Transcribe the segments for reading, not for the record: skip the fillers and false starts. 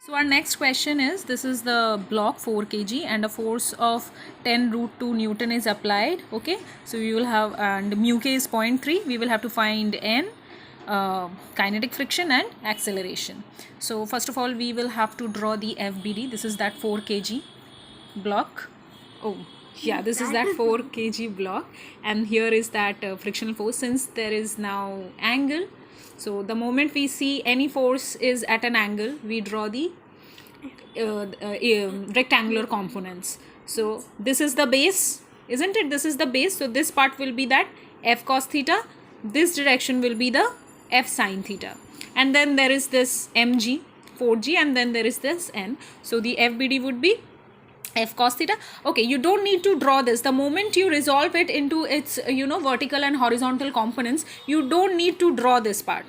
So our next question is, this is the block 4 kg and a force of 10 root 2 Newton is applied. Okay, so we will have, and mu k is 0.3. We will have to find n, kinetic friction and acceleration. So first of all, we will have to draw the FBD. This is that 4 kg block. Oh yeah, this is that 4 kg block, and here is that frictional force. Since there is now angle, so the moment we see any force is at an angle, we draw the rectangular components. So this is the base, isn't it? This is the base. So this part will be that f cos theta. This direction will be the f sin theta. And then there is this mg, 4g, and then there is this n. So the FBD would be f cos theta. Okay, you don't need to draw this. The moment you resolve it into its vertical and horizontal components, you don't need to draw this part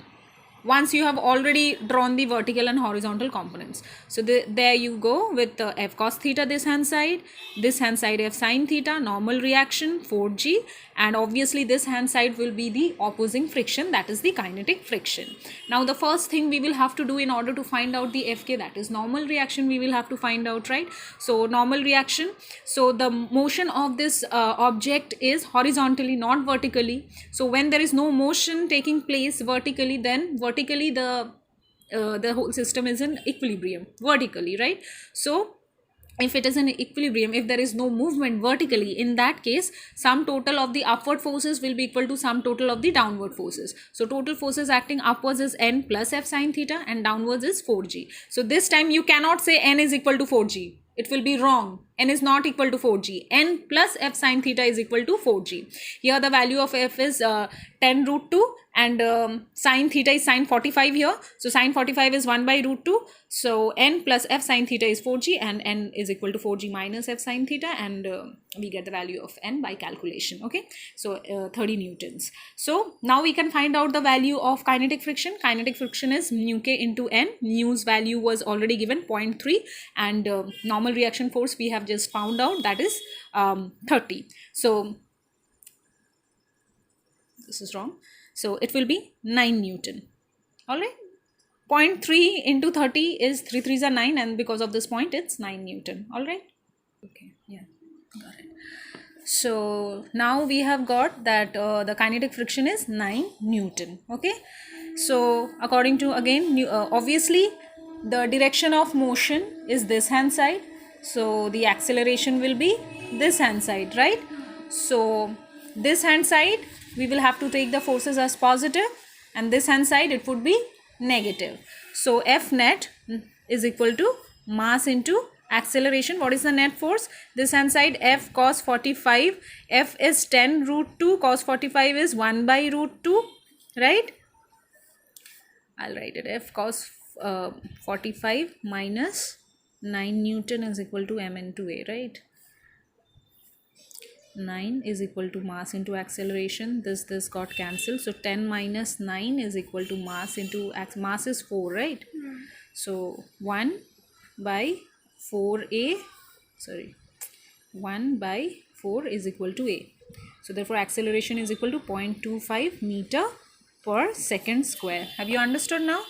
once you have already drawn the vertical and horizontal components. So there you go with f cos theta this hand side f sin theta, normal reaction 4g, and obviously this hand side will be the opposing friction, that is the kinetic friction. Now the first thing we will have to do in order to find out the Fk, that is normal reaction, we will have to find out, right? So normal reaction, so the motion of this object is horizontally, not vertically. So when there is no motion taking place vertically, then vertically the whole system is in equilibrium vertically, right? So if it is in equilibrium, if there is no movement vertically, in that case sum total of the upward forces will be equal to sum total of the downward forces. So total forces acting upwards is n plus f sin theta, and downwards is 4g. So this time you cannot say n is equal to 4g. It will be wrong. N is not equal to 4g. N plus f sin theta is equal to 4g. Here the value of f is 10 root 2, and sin theta is sin 45 here. So sin 45 is 1 by root 2. So n plus f sin theta is 4g, and n is equal to 4g minus f sin theta, and we get the value of n by calculation. Okay, so 30 newtons. So now we can find out the value of kinetic friction. Kinetic friction is mu k into n. Mu's value was already given 0.3, and normal reaction force we have just found out, that is 30. So this is wrong. So it will be 9 Newton. All right. 0.3 into 30 is 3 3s are 9, and because of this point it's 9 Newton. All right. Okay. Yeah. Got it. So now we have got that the kinetic friction is 9 Newton. Okay. So according to, again, obviously the direction of motion is this hand side. So the acceleration will be this hand side, right? So this hand side we will have to take the forces as positive, and this hand side it would be negative. So F net is equal to mass into acceleration. What is the net force? This hand side F cos 45. F is 10 root 2. Cos 45 is 1 by root 2. Right? I'll write it. F cos 45 minus 9 Newton is equal to m into a. Right? 9 is equal to mass into acceleration. This got cancelled. So 10 minus 9 is equal to mass into mass is 4, right? So 1 by 4a, sorry, 1 by 4 is equal to a. So therefore acceleration is equal to 0.25 meter per second square. Have you understood now?